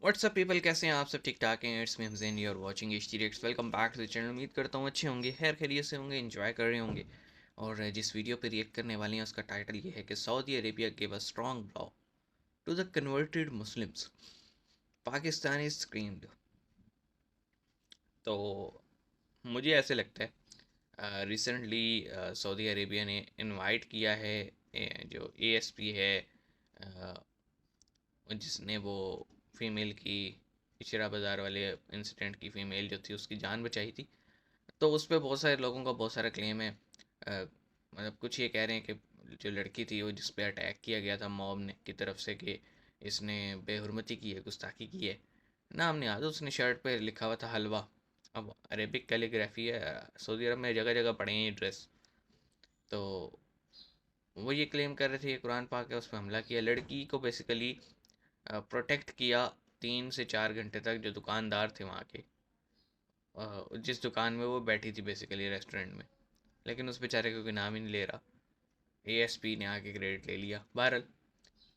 WhatsApp people, कैसे हैं आप सब? ठीक ठाक हैं? It's me Hamzain, you are watching HT reacts. Welcome back to the channel. उम्मीद करता हूँ अच्छे होंगे, खैर खैरियत से होंगे, एंजॉय कर रहे होंगे। और जिस वीडियो पे रिएक्ट करने वाले हैं उसका टाइटल ये है कि Saudi Arabia give a strong blow to the converted Muslims, Pakistani screamed. तो मुझे ऐसे लगता है रिसेंटली सऊदी अरेबिया ने इनवाइट किया है जो एएसपी है, जिसने वो फीमेल की इशरा बाज़ार वाले इंसिडेंट की फ़ीमेल जो थी उसकी जान बचाई थी। तो उस पर बहुत सारे लोगों का बहुत सारा क्लेम है। मतलब कुछ ये कह रहे हैं कि जो लड़की थी वो जिस पे अटैक किया गया था मॉब ने की तरफ से, कि इसने बेहुरमती की है, गुस्ताखी की है। नाम नहीं याद, उसने शर्ट पे लिखा हुआ था हलवा। अब अरेबिक कैलीग्राफी है, सऊदी अरब में जगह जगह पढ़े हैं ये ड्रेस। तो वो ये क्लेम कर रहे थे ये कुरान पाक है, उस पर हमला किया, लड़की को बेसिकली प्रोटेक्ट किया 3 से 4 घंटे तक। जो दुकानदार थे वहाँ के, जिस दुकान में वो बैठी थी बेसिकली रेस्टोरेंट में, लेकिन उस बेचारे को कोई नाम ही नहीं ले रहा। एएसपी ने आके क्रेडिट ले लिया। बहरहाल,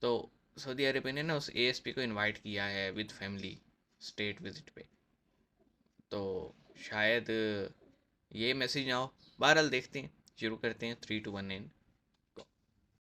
तो सऊदी अरेबिया ने ना उस एएसपी को इनवाइट किया है विद फैमिली स्टेट विजिट पे। तो शायद ये मैसेज ना हो। बहरहाल देखते हैं, शुरू करते हैं। 3 2 1 एंड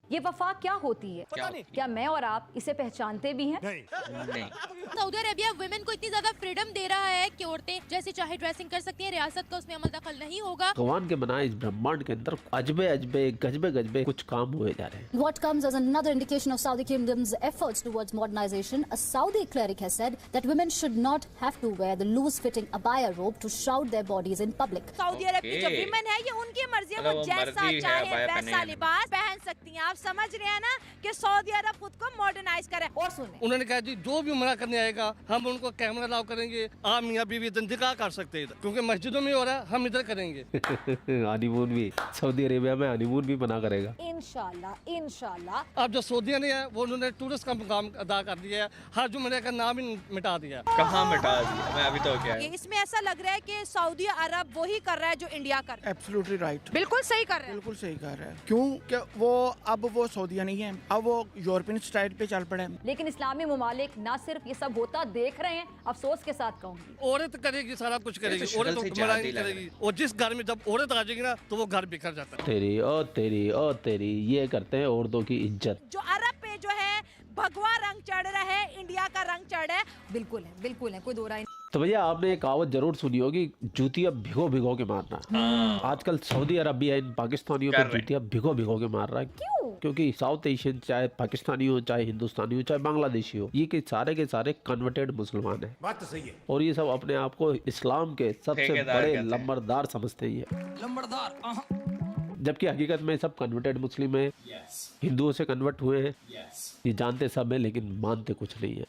ये वफा क्या होती है? क्या होती है? क्या मैं और आप इसे पहचानते भी हैं? नहीं। सऊदी अरेबिया वुमेन को इतनी ज्यादा फ्रीडम दे रहा है कि औरतें जैसे चाहे ड्रेसिंग कर सकती हैं, रियासत का उसमें अमल दखल नहीं होगा। भगवान के बनाए इस ब्रह्मांड के अंदर अजबे अजबे गजबे गजबे कुछ काम हुए जा रहे हैं। What comes as another indication of Saudi Kingdom's efforts towards modernization, a Saudi cleric has said that women should not have to wear the loose-fitting abaya robe to shroud their bodies in public. सऊदी अरब की जो Okay. Women है ये उनकी मर्जी है, मतलब वो वो जैसा मर्जी है, चाहे अबाया वैसा पहने। लिबास पहन सकती हैं। आप समझ रहे हैं ना कि सऊदी अरब खुद को मॉडर्नाइज करे। और सुने, उन्होंने कहा जी जो भी उम्रा करने आएगा हम उनको कैमरा अलाउ करेंगे। आप मियाँ बीवी निकाह कर सकते हैं इधर, क्योंकि मस्जिदों में हो रहा है, हम इधर करेंगे। हनीमून भी सऊदी अरेबिया में हनीमून भी मना करेगा। इंशाल्लाह इंशाल्लाह। अब जो सऊदिया ने है वो उन्होंने टूरिस्ट का मुकाम अदा कर दिया है, हज उम्रे का नाम ही मिटा दिया है। कहाँ मिटा दिया? मैं अभी तो क्या है? इसमें ऐसा लग रहा है कि सऊदी अरब वही कर रहा है जो इंडिया कर रहा है। एब्सोल्युटली राइट, बिल्कुल सही कर रहा है। बिल्कुल सही कह रहा है। क्यों कि वो अब वो सऊदिया नहीं है, अब वो यूरोपियन स्टाइल पे चल पड़े हैं। लेकिन इस्लामी ममालिक ना सिर्फ ये सब होता देख रहे हैं, अफसोस के साथ कहूंगी। औरत करेगी, सारा कुछ करेगी, ये तो औरत शक्ल से उम्रा जाती नहीं लग करेगी। और जिस घर में जब औरत आ जाएगी ना तो वो घर बिखर जाता है। तेरी ओ तेरी ये करते हैं औरतों की इज्जत। जो अरब पे जो है भगवा रंग चढ़ रहा है, इंडिया का रंग चढ़ है। बिल्कुल है, कोई दो राय नहीं। तो भैया आपने एक कहावत जरूर सुनी होगी, जूतियां भिगो भिगो के मारना। आजकल सऊदी अरबिया इन पाकिस्तानियों कर पर रहे हैं। जूतियां भिगो भिगो के मार रहा है। क्यों? क्योंकि साउथ एशियन, चाहे पाकिस्तानी हो, चाहे हिंदुस्तानी हो, चाहे बांग्लादेशी हो, ये के सारे कन्वर्टेड मुसलमान हैं। बात तो सही है। और ये सब अपने आप को इस्लाम के सबसे ठेकेदार बड़े कहते हैं। लंबरदार समझते हैं। जबकि हकीकत में सब कन्वर्टेड मुस्लिम हैं, हिंदुओं से कन्वर्ट हुए हैं। ये जानते सब हैं लेकिन मानते कुछ नहीं है।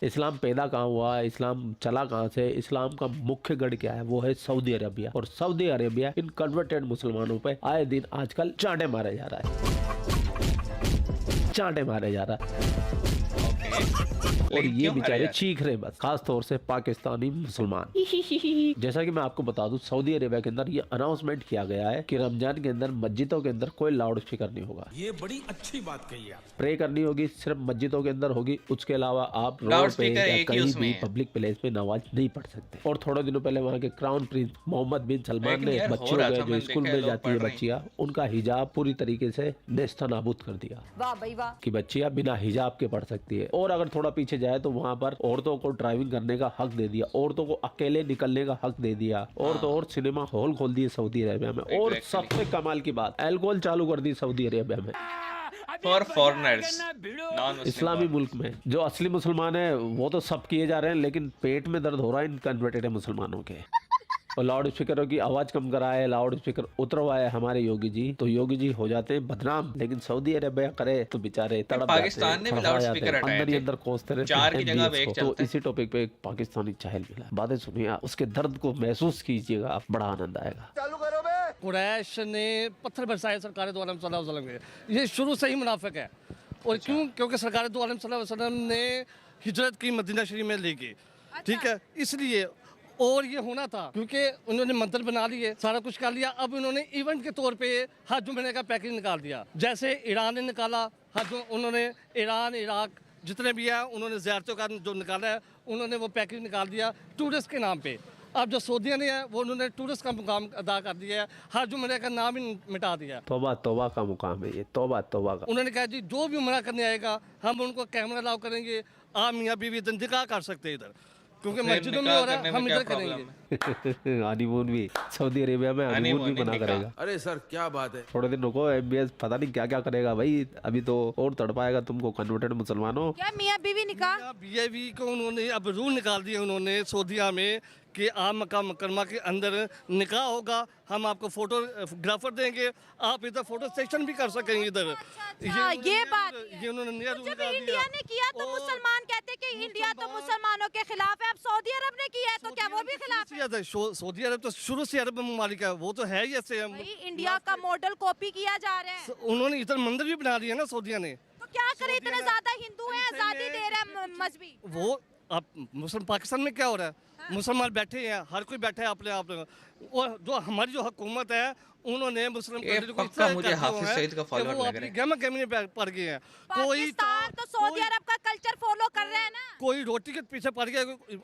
इस्लाम पैदा कहाँ हुआ है, इस्लाम चला कहाँ से, इस्लाम का मुख्य गढ़ क्या है, वो है सऊदी अरेबिया। और सऊदी अरेबिया इन कन्वर्टेड मुसलमानों पे आए दिन आजकल चांटे मारे जा रहा है, चांटे मारे जा रहा है। और लेकिन ये क्यों मारे बेचारे जा रहे? चीख रहे बस, खास तौर से पाकिस्तानी मुसलमान। जैसा कि मैं आपको बता दूं, सऊदी अरेबिया के अंदर ये अनाउंसमेंट किया गया है कि रमजान के अंदर मस्जिदों के अंदर कोई लाउड स्पीकर नहीं होगा। ये बड़ी अच्छी बात कही है। प्रे करनी होगी सिर्फ मस्जिदों के अंदर होगी, उसके अलावा आप रोड पे लाउडस्पीकर या एक ही कहीं उसमें भी है। पब्लिक प्लेस पे नमाज नहीं पढ़ सकते। और थोड़े दिनों पहले वहाँ के क्राउन प्रिंस मोहम्मद बिन सलमान लेकिन ने यार हो बच्चियों रहा के था, जो मैंने स्कूल देखा है, में लोग जाती है पढ़ रहे हैं। बच्चियाँ, उनका हिजाब पूरी तरीके से नेस्तनाबूद कर दिया वाह भाई वाह। कि बच्चियाँ बिना हिजाब के पढ़ सकती है। और अगर थोड़ा पीछे जाए तो वहाँ पर औरतों को ड्राइविंग करने का हक दे दिया, औरतों को अकेले निकलने का हक दे दिया, और तो और सिनेमा हॉल खोल दिए सऊदी अरेबिया में। और Exactly. सबसे कमाल की बात, अल्कोहल चालू कर दी सऊदी अरेबिया में, फॉर फॉरेनर्स, नॉन इस्लामी मुल्क में। जो असली मुसलमान है वो तो सब किए जा रहे हैं, लेकिन पेट में दर्द हो रहा है इन कन्वर्टेड मुसलमानों के। और लाउड स्पीकरों की आवाज कम कराए, लाउड स्पीकर उतरवाए हमारे योगी जी, तो योगी जी हो जाते हैं बदनाम। लेकिन सऊदी अरेबिया करे तो बेचारे तड़प जाते हैं, पाकिस्तान ने भी फड़फड़ा लाउड जाते स्पीकर हैं, हटाए अंदर ही थे। अंदर कोसते रहते 4 की हैं जगह अब MBS 1 को। चलता तो इसी टॉपिक पे एक पाकिस्तानी चहल मिला, बातें सुनिए आप, उसके दर्द को महसूस कीजिएगा, आप बड़ा आनंद आएगा। कुरैश ने पत्थर बरसाए सरकार दो आलम सल्लल्लाहु अलैहि वसल्लम के, ये शुरू से ही मुनाफिक है। और क्यों? क्योंकि सरकार दो आलम सल्लल्लाहु अलैहि वसल्लम ने हिजरत की मदीना शरीफ में लेके, ठीक है, इसलिए। और ये होना था क्योंकि उन्होंने मंत्र बना लिए, सारा कुछ कर लिया। अब उन्होंने इवेंट के तौर पे हज उम्रे का पैकेज निकाल दिया, जैसे ईरान ने निकाला हज, उन्होंने ईरान इराक जितने भी हैं उन्होंने ज़ियारतों का जो निकाला है उन्होंने वो पैकेज निकाल दिया टूरिस्ट के नाम पे। अब जो सऊदिया ने है वो उन्होंने टूरिस्ट का मुकाम अदा कर दिया है, हज उम्रे का नाम ही मिटा दिया। तौबा तौबा का मुकाम है ये, तौबा तौबा का। उन्होंने कहा जी जो भी उम्रा करने आएगा हम उनको कैमरा अलाउ करेंगे, आप मियाँ बीवी इधर निकाह कर सकते हैं इधर, क्योंकि मस्जिदों में हो रहा है, हम इधर करेंगे। हनीमून भी सऊदी अरेबिया में हनीमून भी मना करेगा। अरे सर क्या बात है। थोड़े दिन रुको, MBS पता नहीं क्या क्या करेगा भाई, अभी तो और तड़पाएगा तुमको कन्वर्टेड मुसलमानों। क्या मियाँ बीवी निकाह? बीवी को उन्होंने अब रूल निकाल दिए उन्होंने सऊदिया में कि आप मक्का मुकरमा के अंदर निकाह होगा, हम आपको फोटोग्राफर देंगे, आप इधर फोटो सेशन भी कर सकेंगे इधर। ये बात ये उन्होंने नया रूल जब निकाल इंडिया ने किया तो मुसलमान कहते कि इंडिया तो मुसलमानों के खिलाफ है, अब सऊदी अरब ने किया है तो क्या वो भी खिलाफ है? सऊदी अरब तो शुरू से अरब ममालिक है, वो तो है ही ऐसे। भाई इंडिया का मॉडल कॉपी किया जा रहा है। उन्होंने इधर मंदिर भी बना दिया ना सऊदिया ने, तो क्या करे, इतने ज्यादा हिंदू हैं, आजादी दे रहे हैं मजहबी। वो अब मुस्लिम पाकिस्तान में क्या हो रहा है, मुसलमान बैठे हैं, हर कोई बैठा है अपने आप। और जो हमारी जो हुकूमत है उन्होंने मुस्लिम पक्का मुझे हाफिज सईद का फॉलोअर लग रहा है। गहमा गहमी में पड़ गए हैं। कोई तो सऊदी अरब का कल्चर फॉलो कर रहे हैं ना। कोई रोटी के पीछे पड़ गया,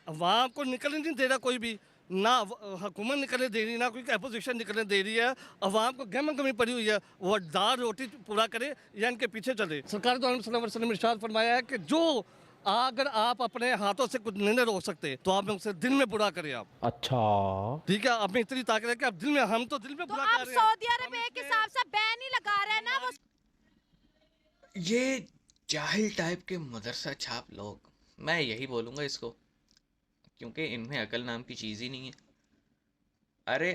वहाँ को निकलने नहीं दे रहा कोई भी, ना हुकूमत निकलने दे रही, ना कोई अपोजिशन निकलने दे रही है। अवाम को गहमा गहमी पड़ी हुई है, वो दाल रोटी पूरा करे या इनके पीछे चले। सरकार ने इरशाद फरमाया है कि जो अगर आप अपने हाथों से कुछ नहीं रोक सकते तो आप उसे दिल में बुरा करें आप। अच्छा ठीक है, आप में इतनी ताकत है कि आप दिल में, हम तो दिल में बुरा कर रहे हैं। सऊदी अरब एक हिसाब से बैन ही लगा रहे हैं ना वो। ये जाहिल टाइप के मदरसा छाप लोग, मैं यही बोलूँगा इसको, क्योंकि इनमें अकल नाम की चीज़ ही नहीं है। अरे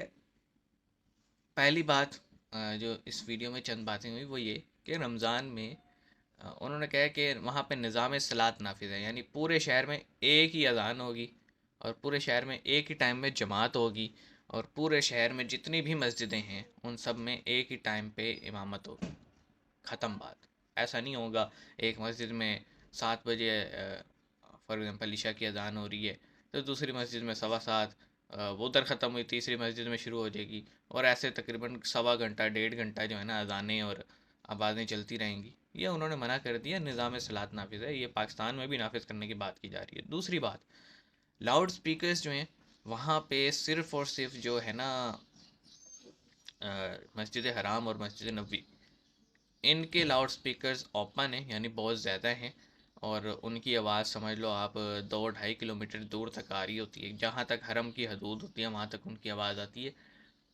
पहली बात जो इस वीडियो में चंद बातें हुई वो ये कि रमज़ान में उन्होंने कहा कि वहाँ पे निज़ाम सलात नाफिज है, यानी पूरे शहर में एक ही अज़ान होगी और पूरे शहर में एक ही टाइम में जमात होगी और पूरे शहर में जितनी भी मस्जिदें हैं उन सब में एक ही टाइम पे इमामत होगी। ख़त्म बात। ऐसा नहीं होगा एक मस्जिद में 7 बजे फॉर एग्ज़ाम्पल ईशा की अज़ान हो रही है तो दूसरी मस्जिद में 7:15 वो उधर ख़त्म हुई, तीसरी मस्जिद में शुरू हो जाएगी और ऐसे तकरीबन 1.25 घंटा 1.5 घंटा जो है ना अज़ानें और आवाज़ें चलती रहेंगी। ये उन्होंने मना कर दिया, निज़ाम सलात नाफिज है, ये पाकिस्तान में भी नाफिज करने की बात की जा रही है। दूसरी बात, लाउड स्पीकर्स जो हैं वहाँ पे सिर्फ़ और सिर्फ जो है ना मस्जिद हराम और मस्जिद नबवी, इनके लाउड स्पीकर्स ओपन हैं, यानी बहुत ज़्यादा हैं और उनकी आवाज़ समझ लो आप 2-2.5 किलोमीटर दूर तक आ रही होती है। जहाँ तक हरम की हदूद होती है वहाँ तक उनकी आवाज़ आती है।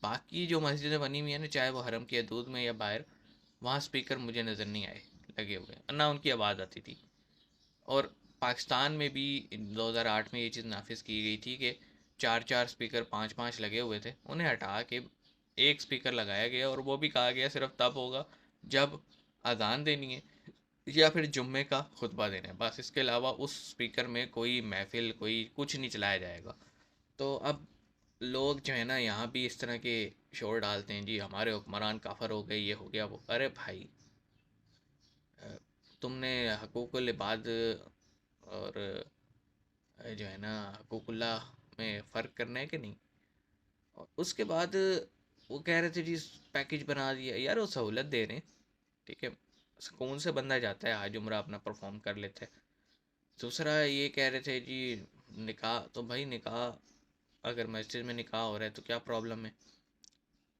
बाकी जो मस्जिदें बनी हुई हैं ना, चाहे वो हरम की हदूद में या बाहर, वहाँ स्पीकर मुझे नज़र नहीं आए लगे हुए, ना उनकी आवाज़ आती थी। और पाकिस्तान में भी 2008 में ये चीज़ नाफिज की गई थी कि 4-4 स्पीकर 5-5 लगे हुए थे, उन्हें हटा के एक स्पीकर लगाया गया और वो भी कहा गया सिर्फ तब होगा जब अजान देनी है या फिर जुम्मे का खुतबा देना है, बस। इसके अलावा उस स्पीकर में कोई महफिल कोई कुछ नहीं चलाया जाएगा। तो अब लोग जो है ना यहाँ भी इस तरह के शोर डालते हैं, जी हमारे हुक्मरान काफर हो गए, ये हो गया वो। अरे भाई तुमने हकूकुल इबाद और जो है ना हकूकुल्लाह में फ़र्क करना है कि नहीं। और उसके बाद वो कह रहे थे जी पैकेज बना दिया, यार वो सहूलत दे रहे हैं, ठीक है, सुकून से बंदा जाता है आज उम्रा अपना परफॉर्म कर लेता है। दूसरा ये कह रहे थे जी निकाह, तो भाई निकाह अगर मस्जिद में निकाह हो रहा है तो क्या प्रॉब्लम है,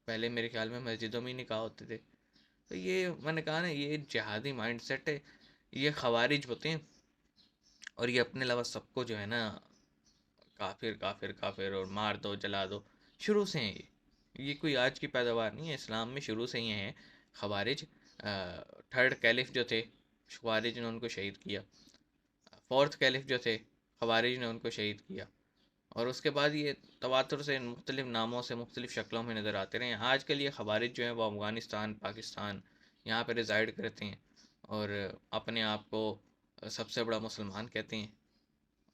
पहले मेरे ख्याल में मस्जिदों में ही निकाह होते थे। तो ये मैंने कहा ना ये जिहादी माइंड सेट है, ये खवारिज होते हैं और ये अपने अलावा सबको जो है ना काफिर काफिर काफिर और मार दो जला दो, शुरू से हैं ये कोई आज की पैदावार नहीं है, इस्लाम में शुरू से ही हैं खवारिज। 3rd कैलिफ जो थे खवारिज ने उनको शहीद किया, 4th कैलिफ जो थे खवारिज ने उनको शहीद किया और उसके बाद ये तवातुर से मुख्तलिफ नामों से मुख्तलिफ शक्लों में नज़र आते रहे। आजकल ये खवारिज जो हैं वो अफ़गानिस्तान पाकिस्तान यहाँ पर रिज़ाइड करते हैं और अपने आप को सबसे बड़ा मुसलमान कहते हैं,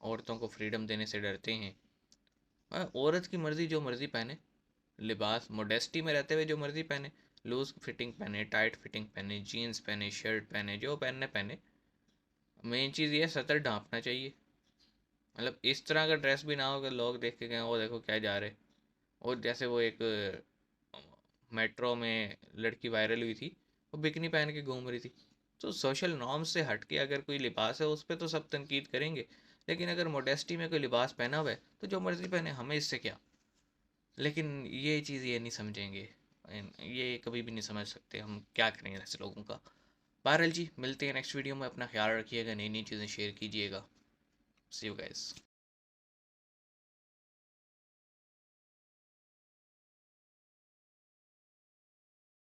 औरतों को फ्रीडम देने से डरते हैं। औरत की मर्ज़ी जो मर्ज़ी पहने, लिबास मोडेस्टी में रहते हुए जो मर्ज़ी पहने, लूज़ फिटिंग पहने, टाइट फिटिंग पहने, जीन्स पहने, शर्ट पहने, जो पहनने पहने। मेन चीज़ ये सतर ढांपना चाहिए मतलब इस तरह का ड्रेस भी ना हो कि लोग देख के कहें वो देखो क्या जा रहे। और जैसे वो एक मेट्रो में लड़की वायरल हुई थी, वो बिकनी पहन के घूम रही थी। तो सोशल नॉर्म्स से हट के अगर कोई लिबास है उस पर तो सब तनकीद करेंगे, लेकिन अगर मोडेस्टी में कोई लिबास पहना हुआ है तो जो मर्ज़ी पहने, हमें इससे क्या। लेकिन ये चीज़ ये नहीं समझेंगे, ये कभी भी नहीं समझ सकते, हम क्या करेंगे ऐसे लोगों का। बहरहाल जी, मिलते हैं नेक्स्ट वीडियो में, अपना ख्याल रखिएगा, नई नई चीज़ें शेयर कीजिएगा। सी यू गाइस।